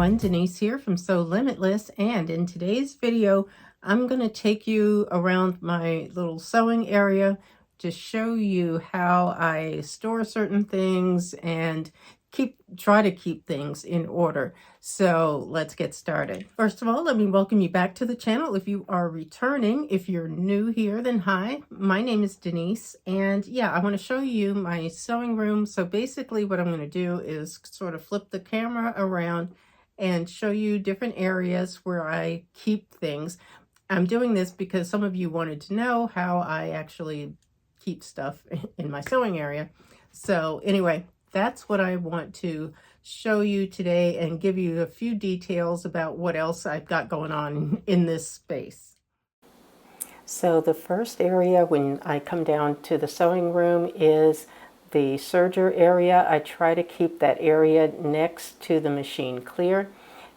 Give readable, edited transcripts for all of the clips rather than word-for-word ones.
everyone, Denise here from Sewlimitless, and in today's video I'm going to take you around my little sewing area to show you how I store certain things and try to keep things in order. So let's get started. First of all, let me welcome you back to the channel. If you are returning, if you're new here, then hi, my name is Denise, and yeah, I want to show you my sewing room. So basically what I'm going to do is sort of flip the camera around and show you different areas where I keep things. I'm doing this because some of you wanted to know how I actually keep stuff in my sewing area. So anyway, that's what I want to show you today and give you a few details about what else I've got going on in this space. So the first area when I come down to the sewing room is the serger area. I try to keep that area next to the machine clear.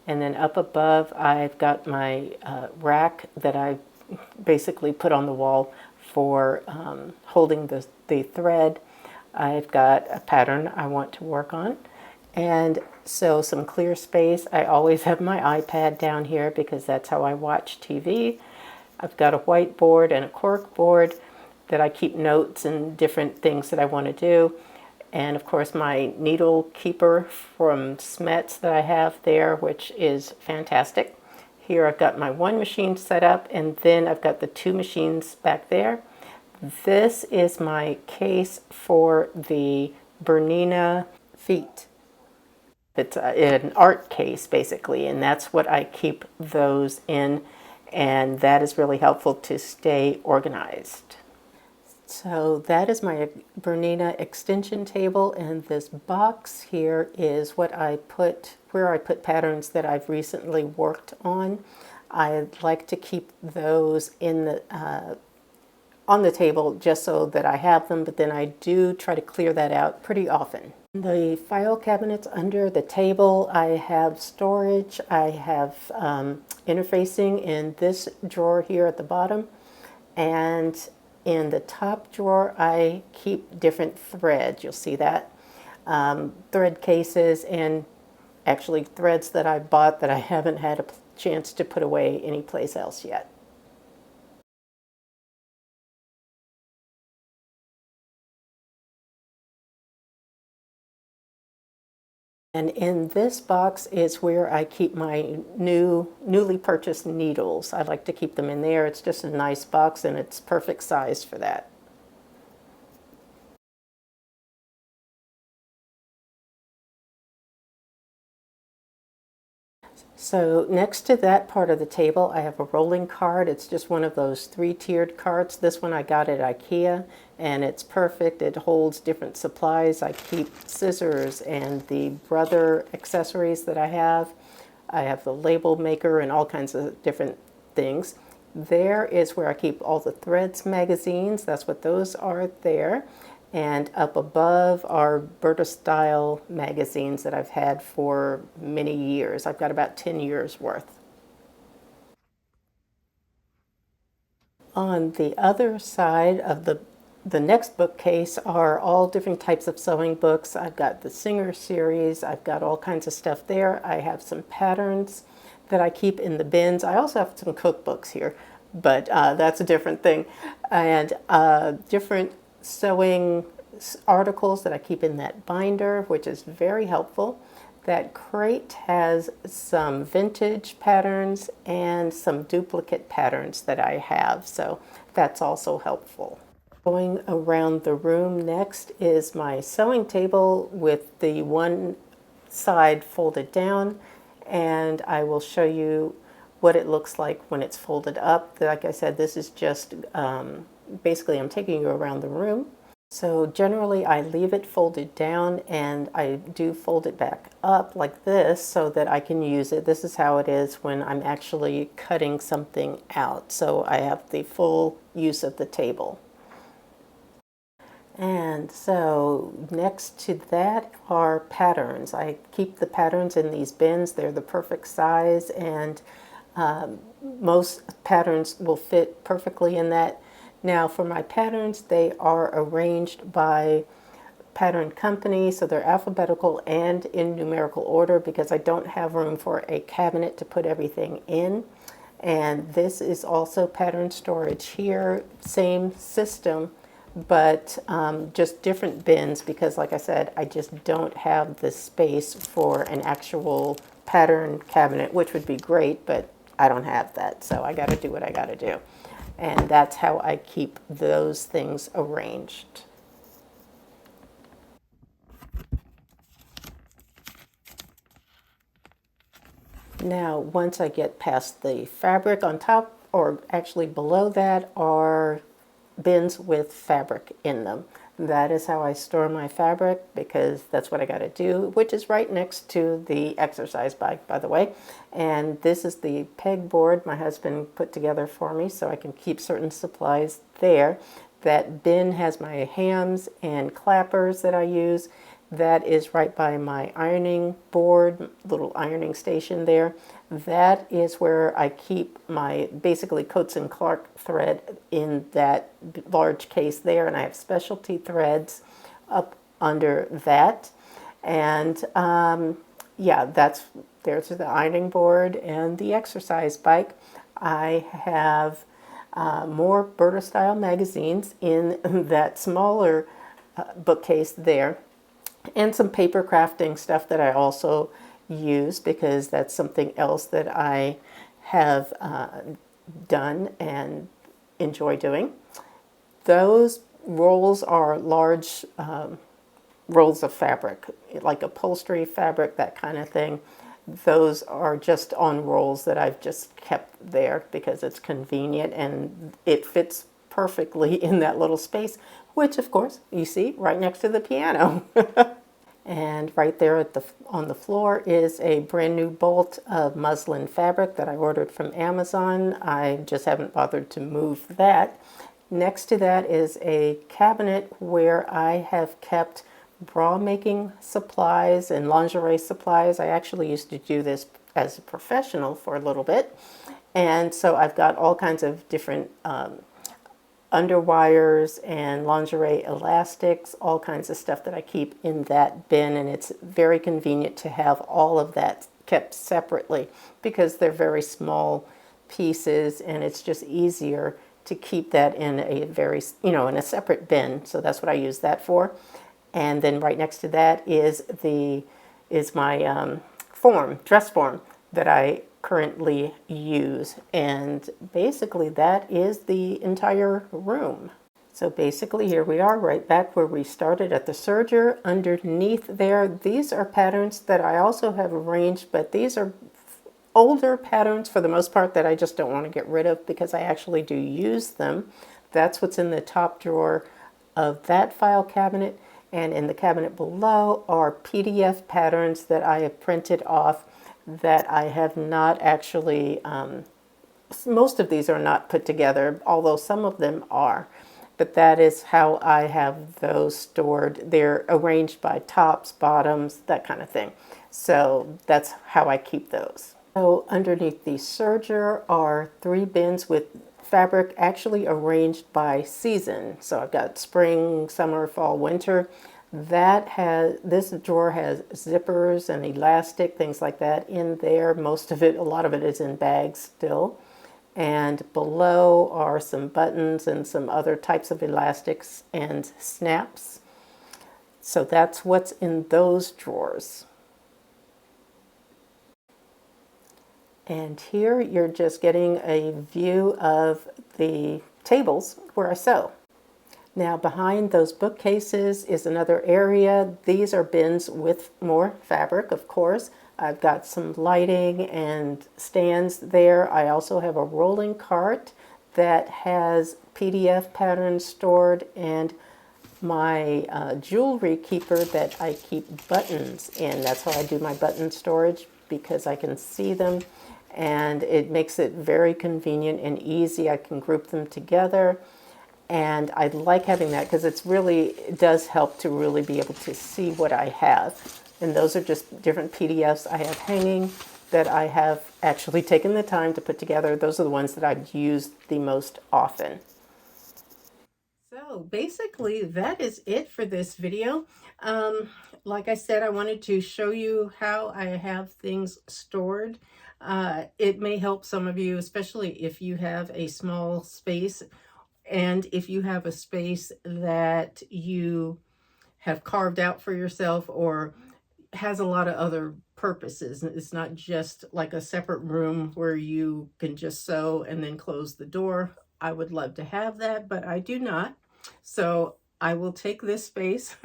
And then up above, I've got my rack that I basically put on the wall for holding the thread. I've got a pattern I want to work on. And so some clear space. I always have my iPad down here because that's how I watch TV. I've got a whiteboard and a cork board that I keep notes and different things that I want to do. And of course my needle keeper from Smets that I have there, which is fantastic. Here I've got my one machine set up, and then I've got the two machines back there. This is my case for the Bernina feet. It's an art case basically, and that's what I keep those in, and that is really helpful to stay organized. So that is my Bernina extension table, and this box here is where I put patterns that I've recently worked on. I like to keep those in the on the table just so that I have them, but then I do try to clear that out pretty often. The file cabinets under the table, I have storage. I have interfacing in this drawer here at the bottom, and in the top drawer, I keep different threads. You'll see that. Thread cases, and actually threads that I bought that I haven't had a chance to put away anyplace else yet. And in this box is where I keep my newly purchased needles. I like to keep them in there. It's just a nice box, and it's perfect size for that. So next to that part of the table, I have a rolling cart. It's just one of those three-tiered carts. This one I got at IKEA, and it's perfect. It holds different supplies. I keep scissors and the Brother accessories that I have. I have the label maker and all kinds of different things. There is where I keep all the Threads magazines. That's what those are there. And up above are Berta style magazines that I've had for many years. I've got about 10 years worth. On the other side of the next bookcase are all different types of sewing books. I've got the Singer series. I've got all kinds of stuff there. I have some patterns that I keep in the bins. I also have some cookbooks here, but that's a different thing. And different sewing articles that I keep in that binder, which is very helpful. That crate has some vintage patterns and some duplicate patterns that I have, so that's also helpful. Going around the room next is my sewing table with the one side folded down, and I will show you what it looks like when it's folded up. Like I said, this is just basically I'm taking you around the room. So generally I leave it folded down, and I do fold it back up like this so that I can use it. This is how it is when I'm actually cutting something out. So I have the full use of the table. And so next to that are patterns. I keep the patterns in these bins. They're the perfect size, and most patterns will fit perfectly in that. Now for my patterns, they are arranged by pattern company, so they're alphabetical and in numerical order because I don't have room for a cabinet to put everything in. And this is also pattern storage here, same system, but just different bins because, like I said, I just don't have the space for an actual pattern cabinet, which would be great, but I don't have that, so I got to do what I got to do. And that's how I keep those things arranged. Now, once I get past the fabric, on top, or actually below that, are bins with fabric in them. That is how I store my fabric because that's what I got to do, which is right next to the exercise bike, by the way. And this is the pegboard my husband put together for me so I can keep certain supplies there. That bin has my hams and clappers that I use. That is right by my ironing board, little ironing station there. That is where I keep my basically Coats and Clark thread in that large case there, and I have specialty threads up under that. And yeah, there's the ironing board and the exercise bike. I have more Berta style magazines in that smaller bookcase there, and some paper crafting stuff that I also use because that's something else that I have done and enjoy doing. Those rolls are large rolls of fabric, like upholstery fabric, that kind of thing. Those are just on rolls that I've just kept there because it's convenient and it fits perfectly in that little space, which of course you see right next to the piano. And right there on the floor is a brand new bolt of muslin fabric that I ordered from Amazon. I just haven't bothered to move that. Next to that is a cabinet where I have kept bra making supplies and lingerie supplies. I actually used to do this as a professional for a little bit. And so I've got all kinds of different underwires and lingerie elastics, all kinds of stuff that I keep in that bin, and it's very convenient to have all of that kept separately because they're very small pieces and it's just easier to keep that in a very, in a separate bin. So that's what I use that for. And then right next to that is my dress form that I currently use, and basically that is the entire room. So basically here we are right back where we started at the serger. Underneath there, these are patterns that I also have arranged, but these are older patterns for the most part that I just don't want to get rid of because I actually do use them. That's what's in the top drawer of that file cabinet, and in the cabinet below are PDF patterns that I have printed off that I have not actually, most of these are not put together, although some of them are. But that is how I have those stored. They're arranged by tops, bottoms, that kind of thing. So that's how I keep those. So underneath the serger are 3 bins with fabric actually arranged by season. So I've got spring, summer, fall, winter. This drawer has zippers and elastic, things like that in there. A lot of it is in bags still. And below are some buttons and some other types of elastics and snaps. So that's what's in those drawers. And here you're just getting a view of the tables where I sew. Now behind those bookcases is another area. These are bins with more fabric, of course. I've got some lighting and stands there. I also have a rolling cart that has PDF patterns stored, and my jewelry keeper that I keep buttons in. That's how I do my button storage because I can see them, and it makes it very convenient and easy. I can group them together. And I like having that because it does help to really be able to see what I have. And those are just different PDFs I have hanging that I have actually taken the time to put together. Those are the ones that I've used the most often. So So basically that is it for this video. Like I said, I wanted to show you how I have things stored. It may help some of you, especially if you have a small space and if you have a space that you have carved out for yourself or has a lot of other purposes. It's not just like a separate room where you can just sew and then close the door. I would love to have that, but I do not. So I will take this space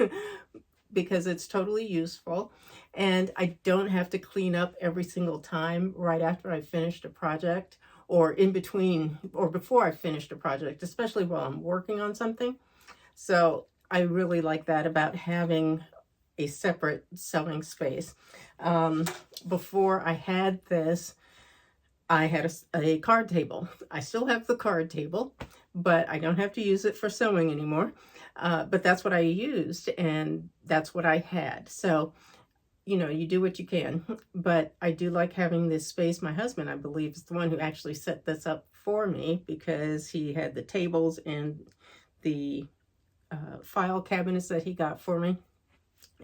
because it's totally useful, and I don't have to clean up every single time right after I finished a project or in between or before I finished a project, especially while I'm working on something. So I really like that about having a separate sewing space. Before I had this, I had a card table. I still have the card table, but I don't have to use it for sewing anymore. But that's what I used, and that's what I had. So, you know, you do what you can. But I do like having this space. My husband, I believe, is the one who actually set this up for me because he had the tables and the file cabinets that he got for me,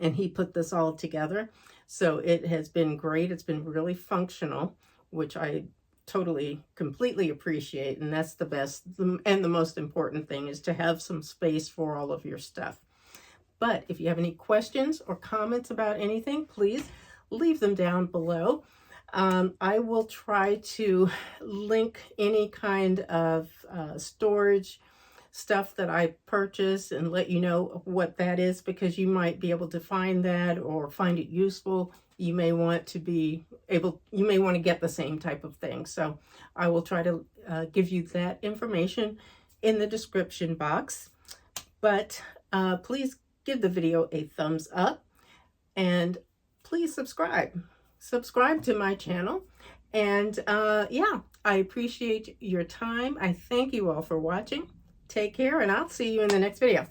and he put this all together. So it has been great. It's been really functional, which I totally, completely appreciate. And that's the best and the most important thing, is to have some space for all of your stuff. But if you have any questions or comments about anything, please leave them down below. I will try to link any kind of storage stuff that I purchase and let you know what that is, because you might be able to find that or find it useful. You may want to get the same type of thing. So I will try to give you that information in the description box. But please give the video a thumbs up, and please subscribe to my channel. And yeah, I appreciate your time. I thank you all for watching. Take care, and I'll see you in the next video.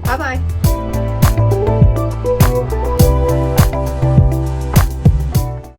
Bye-bye.